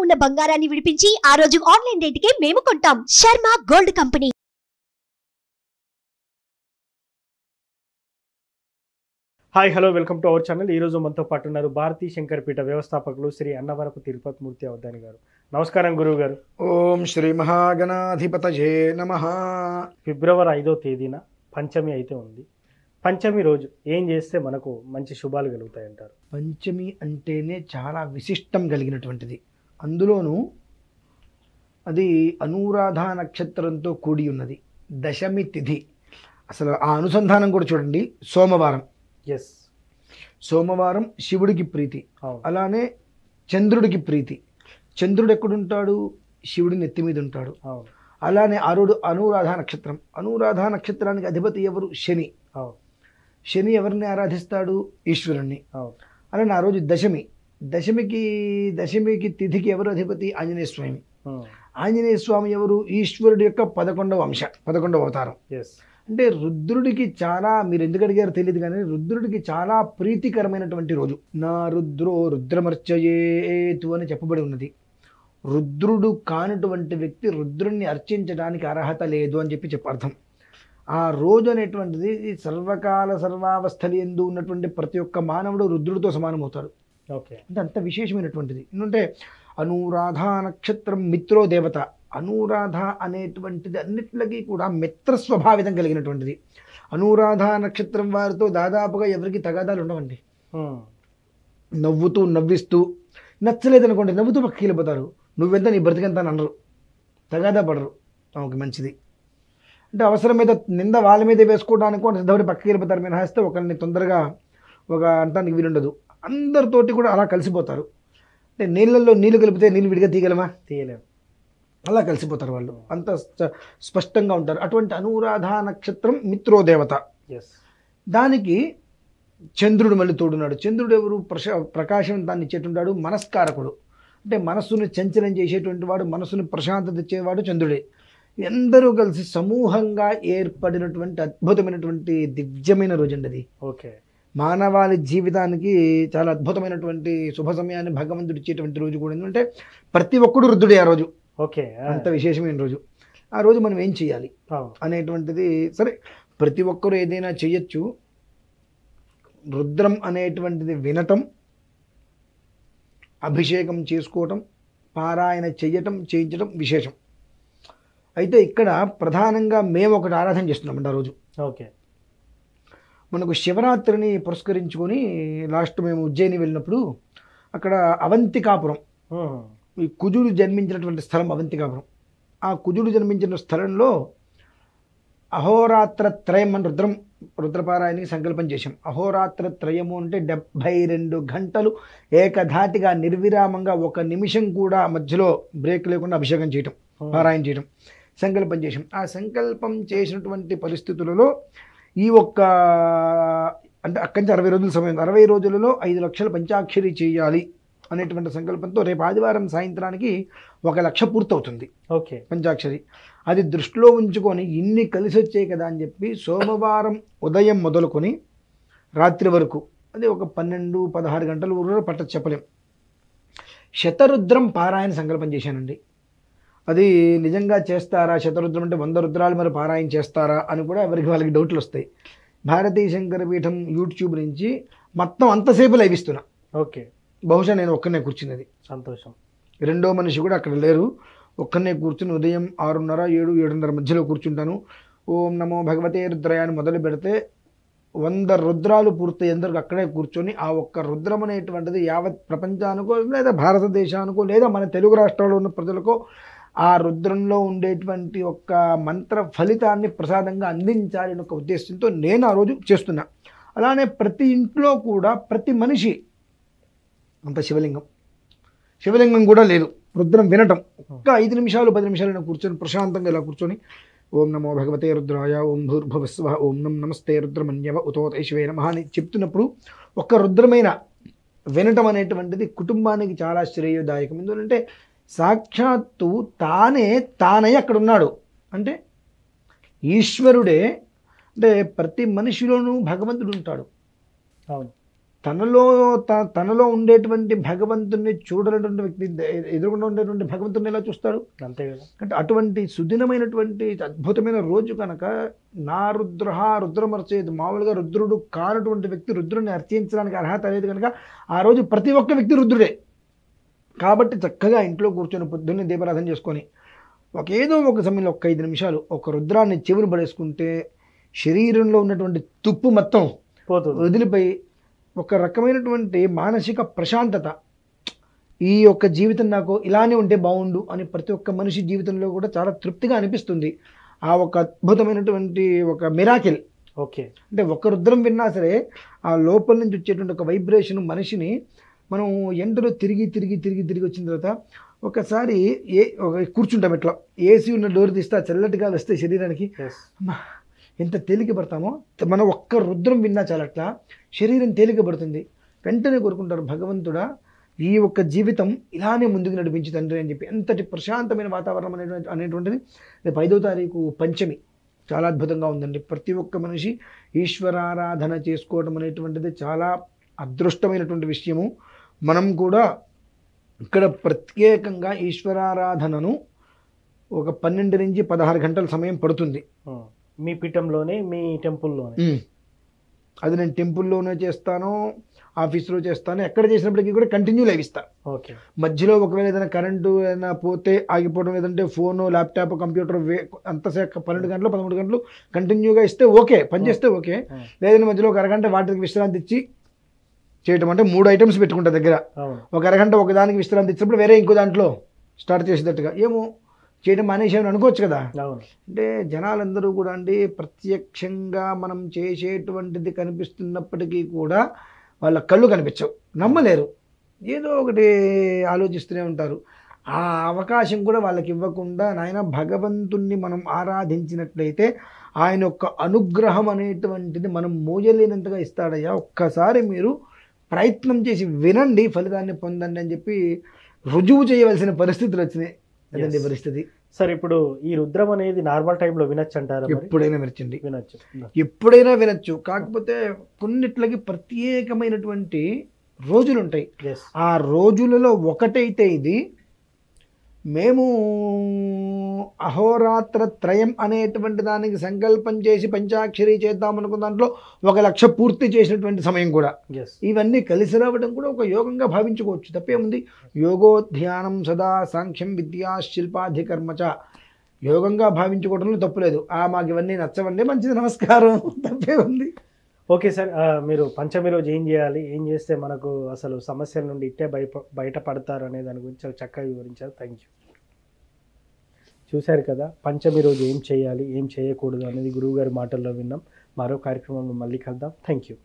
ఉన్న బంగారాన్ని విడిపించి ఆ రోజు ఆన్లైన్ రేటుకే మేము కొంటాం. Sharma gold company. Hi hello welcome to our channel. ఈరోజు మనతో పాటు ఉన్నారు భారతీ శంకరపీఠ వ్యవస్థాపకులు శ్రీ అన్నవరపు తిరుపతి మూర్తి అవధాని గారు. నమస్కారం గురువు గారు. ఓం శ్రీ మహాగణాధిపతయే నమః. ఫిబ్రవరి 5వ తేదీన పంచమి అయితే ఉంది. పంచమి రోజు ఏం చేస్తే మనకు మంచి శుభాలు కలుగుతాయంటారు? పంచమి అంటేనే చాలా విశిష్టం కలిగినటువంటిది. అందులోనూ అది అనురాధ నక్షత్రంతో కూడి ఉన్నది. దశమి తిథి. అసలు ఆ అనుసంధానం కూడా చూడండి. సోమవారం. ఎస్, సోమవారం శివుడికి ప్రీతి, అలానే చంద్రుడికి ప్రీతి. చంద్రుడు ఎక్కడుంటాడు? శివుడి నెత్తి మీద ఉంటాడు. అలానే అరుడు అనురాధ నక్షత్రం. అనురాధ నక్షత్రానికి అధిపతి ఎవరు? శని. శని ఎవరిని ఆరాధిస్తాడు? ఈశ్వరుణ్ణి. అలానే ఆ రోజు దశమి. దశమికి తిథికి ఎవరు అధిపతి? ఆంజనేయ స్వామి. ఆంజనేయ స్వామి ఎవరు? ఈశ్వరుడి యొక్క 11వ అవతారం. అంటే రుద్రుడికి చాలా, మీరు ఎందుకు అడిగారో తెలియదు కానీ రుద్రుడికి చాలా ప్రీతికరమైనటువంటి రోజు. నా రుద్రో రుద్రమర్చయేతు అని చెప్పబడి ఉన్నది. రుద్రుడు కానటువంటి వ్యక్తి రుద్రుణ్ణి అర్చించడానికి అర్హత లేదు అని చెప్పి అర్థం. ఆ రోజు అనేటువంటిది సర్వకాల సర్వావస్థలు ఎందు ఉన్నటువంటి ప్రతి ఒక్క మానవుడు రుద్రుడితో సమానమవుతాడు. ఓకే, అంటే అంత విశేషమైనటువంటిది. ఎందుకంటే అనురాధ నక్షత్రం మిత్రో దేవత. అనురాధ అనేటువంటిది అన్నిటికీ కూడా మిత్ర స్వభావితం కలిగినటువంటిది. అనురాధ నక్షత్రం వారితో దాదాపుగా ఎవరికి తగాదాలు ఉండవండి. నవ్విస్తూ నచ్చలేదనుకోండి నవ్వుతూ పక్కకి వెళ్ళిపోతారు. నువ్వెంత నీ బ్రతికెంత అని అనరు, తగాదా పడరు. ఓకే, మంచిది. అంటే అవసరం మీద నింద వాళ్ళ మీదే వేసుకోవడానికి సిద్ధపడి పక్కకి వెళ్ళిపోతారు. మినహాయిస్తే ఒకరిని తొందరగా అంటానికి వీలుండదు. అందరితోటి కూడా అలా కలిసిపోతారు. అంటే నీళ్ళల్లో నీళ్ళు కలిపితే నీళ్ళు విడిగా తీయగలమా? తీయలేము. అలా కలిసిపోతారు వాళ్ళు. అంత స్పష్టంగా ఉంటారు. అటువంటి అనురాధ నక్షత్రం మిత్రోదేవత. దానికి చంద్రుడు మళ్ళీ తోడున్నాడు. చంద్రుడు ఎవరు? ప్రకాశం దాన్ని ఇచ్చేటుంటాడు. మనస్కారకుడు. అంటే మనస్సును చంచలం చేసేటువంటి వాడు, మనస్సును ప్రశాంతత ఇచ్చేవాడు చంద్రుడే. అందరూ కలిసి సమూహంగా ఏర్పడినటువంటి అద్భుతమైనటువంటి దివ్యమైన రోజు అండి అది. ఓకే, మానవాళి జీవితానికి చాలా అద్భుతమైనటువంటి శుభ సమయాన్ని భగవంతుడు ఇచ్చేటువంటి రోజు కూడా. ఎందుకంటే ప్రతి ఒక్కడు రుద్రుడే ఆ రోజు. ఓకే, అంత విశేషమైన రోజు. ఆ రోజు మనం ఏం చేయాలి అనేటువంటిది, సరే ప్రతి ఒక్కరూ ఏదైనా చేయొచ్చు. రుద్రం అనేటువంటిది వినటం, అభిషేకం చేసుకోవటం, పారాయణ చేయించడం విశేషం. అయితే ఇక్కడ ప్రధానంగా మేము ఒకటి ఆరాధన చేస్తున్నామండి ఆ రోజు. ఓకే, మనకు శివరాత్రిని పురస్కరించుకొని లాస్ట్ మేము ఉజ్జయిని వెళ్ళినప్పుడు అక్కడ అవంతికాపురం, ఈ కుజుడు జన్మించినటువంటి స్థలం అవంతికాపురం. ఆ కుజుడు జన్మించిన స్థలంలో అహోరాత్ర త్రయం అని రుద్రపారాయణకి సంకల్పం చేశాం. అహోరాత్ర త్రయము అంటే 72 గంటలు ఏకధాటిగా నిర్విరామంగా 1 నిమిషం కూడా మధ్యలో బ్రేక్ లేకుండా అభిషేకం చేయటం, పారాయణ చేయటం సంకల్పం చేశాం. ఆ సంకల్పం చేసినటువంటి పరిస్థితులలో ఈ అంటే అక్కడి నుంచి 60 రోజుల సమయం, 60 రోజులలో 5 లక్షల పంచాక్షరి చేయాలి అనేటువంటి సంకల్పంతో రేపు ఆదివారం సాయంత్రానికి 1 లక్ష పూర్తవుతుంది. ఓకే, పంచాక్షరి. అది దృష్టిలో ఉంచుకొని ఇన్ని కలిసి వచ్చాయి కదా అని చెప్పి సోమవారం ఉదయం మొదలుకొని రాత్రి వరకు, అది ఒక 12-16 గంటల ఊరు పట్ట చెప్పలేం, శతరుద్రం పారాయణ సంకల్పం చేశానండి. అది నిజంగా చేస్తారా? శతరుద్రం అంటే 100 రుద్రాలు మరి పారాయణ చేస్తారా అని కూడా వాళ్ళకి డౌట్లు వస్తాయి. భారతీ శంకరపీఠం యూట్యూబ్ నుంచి మొత్తం అంతసేపు లైవ్ ఇస్తున్నా. ఓకే, బహుశా నేను ఒక్కనే కూర్చున్నది. సంతోషం. రెండో మనిషి కూడా అక్కడ లేరు. ఒక్కనే కూర్చుని ఉదయం 6:30, 7, 7:30 మధ్యలో కూర్చుంటాను. ఓం నమో భగవతే రుద్రయాన్ని మొదలు పెడితే 100 రుద్రాలు పూర్తయ్యేందుకు అక్కడే కూర్చొని ఆ ఒక్క రుద్రం అనేటువంటిది యావత్ ప్రపంచానికో లేదా భారతదేశానికో లేదా మన తెలుగు రాష్ట్రాల్లో ఉన్న ప్రజలకో ఆ రుద్రంలో ఉండేటువంటి ఒక మంత్ర ఫలితాన్ని ప్రసాదంగా అందించాలని ఒక ఉద్దేశంతో నేను ఆ రోజు చేస్తున్నా. అలానే ప్రతి ఇంట్లో కూడా ప్రతి మనిషి అంత శివలింగం కూడా లేదు. రుద్రం వినటం ఒక్క 5 నిమిషాలు 10 నిమిషాలు కూర్చొని ప్రశాంతంగా ఇలా కూర్చొని ఓం నమో భగవతే రుద్రాయ, ఓం భూర్భువస్వ, ఓం నమస్తే రుద్రమన్యవ ఉతోత శివే నమః అని చెప్తున్నప్పుడు ఒక్క రుద్రమైన వినటం అనేటువంటిది కుటుంబానికి చాలా శ్రేయోదాయకం. ఎందుకంటే సాక్షాత్తు తానై అక్కడ ఉన్నాడు. అంటే ఈశ్వరుడే. అంటే ప్రతి మనిషిలోనూ భగవంతుడు ఉంటాడు. అవును. తనలో ఉండేటువంటి భగవంతుణ్ణి చూడనటువంటి వ్యక్తి ఎదురుకుండా ఉండేటువంటి భగవంతుని ఎలా చూస్తాడు? అంతే కదా. అంటే అటువంటి సుదినమైనటువంటి అద్భుతమైన రోజు కనుక నా రుద్రమర్చేది, మామూలుగా రుద్రుడు కానటువంటి వ్యక్తి రుద్రుడిని అర్చించడానికి అర్హత లేదు కనుక ఆ రోజు ప్రతి ఒక్క వ్యక్తి రుద్రుడే. కాబట్టి చక్కగా ఇంట్లో కూర్చొని పొద్దున్నే దీపారాధన చేసుకొని ఏదో ఒక సమయంలో 5 నిమిషాలు ఒక రుద్రాన్ని చెవిని పడేసుకుంటే శరీరంలో ఉన్నటువంటి తుప్పు మొత్తం పోతుంది, వదిలిపోయి ఒక రకమైనటువంటి మానసిక ప్రశాంతత, ఈ యొక్క జీవితం నాకు ఇలానే ఉంటే బాగుండు అని ప్రతి ఒక్క మనిషి జీవితంలో కూడా చాలా తృప్తిగా అనిపిస్తుంది. ఆ ఒక అద్భుతమైనటువంటి ఒక మిరాకిల్. ఓకే, అంటే ఒక రుద్రం విన్నా సరే ఆ లోపల నుంచి వచ్చేటువంటి ఒక వైబ్రేషన్ మనిషిని మనం ఎండలో తిరిగి వచ్చిన తర్వాత ఒకసారి కూర్చుంటాం, ఇట్లా ఏసీ ఉన్న డోర్ తీస్తే చల్లటి గాలి వస్తే శరీరానికి ఎంత తేలిక పడతామో, మనం ఒక్క రుద్రం విన్నా చాలా అట్లా శరీరం తేలిక పడుతుంది. వెంటనే కోరుకుంటారు, భగవంతుడా ఈ ఒక్క జీవితం ఇలానే ముందుకు నడిపించి తండ్రి అని చెప్పి. ఎంతటి ప్రశాంతమైన వాతావరణం అనేటువంటిది. రేపు 5వ తారీఖు పంచమి చాలా అద్భుతంగా ఉందండి. ప్రతి ఒక్క మనిషి ఈశ్వరారాధన చేసుకోవడం అనేటువంటిది చాలా అదృష్టమైనటువంటి విషయము. మనం కూడా ఇక్కడ ప్రత్యేకంగా ఈశ్వరారాధనను ఒక 12 నుంచి 16 గంటల సమయం పడుతుంది. మీ పీఠంలోనే, మీ టెంపుల్లోనే. అది నేను టెంపుల్లోనే చేస్తాను, ఆఫీస్లో చేస్తాను, ఎక్కడ చేసినప్పటికీ కూడా కంటిన్యూ లైవ్ ఇస్తాను. ఓకే, మధ్యలో ఒకవేళ ఏదైనా కరెంటు ఏదైనా పోతే ఆగిపోవడం, లేదంటే ఫోను, ల్యాప్టాప్, కంప్యూటర్ అంతసేపు 12 గంటలు 13 గంటలు కంటిన్యూగా ఇస్తే ఓకే, పనిచేస్తే ఓకే. లేదంటే మధ్యలో ఒక అరగంట వాటికి విశ్రాంతి ఇచ్చి చేయటం. అంటే 3 ఐటమ్స్ పెట్టుకుంటా దగ్గర. ఒక అరగంట ఒకదానికి విశ్రాంతి ఇచ్చినప్పుడు వేరే ఇంకో దాంట్లో స్టార్ట్ చేసేటట్టుగా ఏమో చేయడం మానేసేమని అనుకోవచ్చు కదా. అంటే జనాలందరూ కూడా అండి ప్రత్యక్షంగా మనం చేసేటువంటిది కనిపిస్తున్నప్పటికీ కూడా వాళ్ళ కళ్ళు కనిపించవు, నమ్మలేరు, ఏదో ఒకటి ఆలోచిస్తూనే ఉంటారు. ఆ అవకాశం కూడా వాళ్ళకి ఇవ్వకుండా, నాయన భగవంతుణ్ణి మనం ఆరాధించినట్లయితే ఆయన యొక్క అనుగ్రహం అనేటువంటిది మనం మోయలేనంతగా ఇస్తాడయ్యా, ఒక్కసారి మీరు ప్రయత్నం చేసి వినండి, ఫలితాన్ని పొందండి అని చెప్పి రుజువు చేయవలసిన పరిస్థితులు వచ్చినాయి. అదండి పరిస్థితి. సార్, ఇప్పుడు ఈ రుద్రం అనేది నార్మల్ టైంలో వినొచ్చు అంటారా? ఎప్పుడైనా వినొచ్చండి, వినొచ్చు, ఎప్పుడైనా వినొచ్చు. కాకపోతే కొన్నిట్లకి ప్రత్యేకమైనటువంటి రోజులు ఉంటాయి. ఆ రోజులలో ఒకటైతే ఇది మేము అహోరాత్ర త్రయం అనేటువంటి దానికి సంకల్పం చేసి పంచాక్షరి చేద్దాం అనుకున్న దాంట్లో 1,00,000 పూర్తి చేసినటువంటి సమయం కూడా. ఇవన్నీ కలిసి రావడం కూడా ఒక యోగంగా భావించుకోవచ్చు, తప్పేముంది. యోగో ధ్యానం సదా సాంఖ్యం విద్యా శిల్పాధికర్మచ, యోగంగా భావించుకోవడంలో తప్పులేదు. మాకు ఇవన్నీ నచ్చవండి, మంచిది, నమస్కారం, తప్పే ఉంది. ఓకే సార్, మీరు పంచమి రోజు ఏం చేయాలి, ఏం చేస్తే మనకు అసలు సమస్యల నుండి ఇట్టే బయటపడతారు అనే దాని గురించి చాలా చక్కగా వివరించారు. Thank you. చూశారు కదా, పంచమి రోజు ఏం చేయాలి, ఏం చేయకూడదు అనేది గురువుగారి మాటల్లో విన్నాం. మరో కార్యక్రమంలో మళ్ళీ కలుద్దాం. Thank you.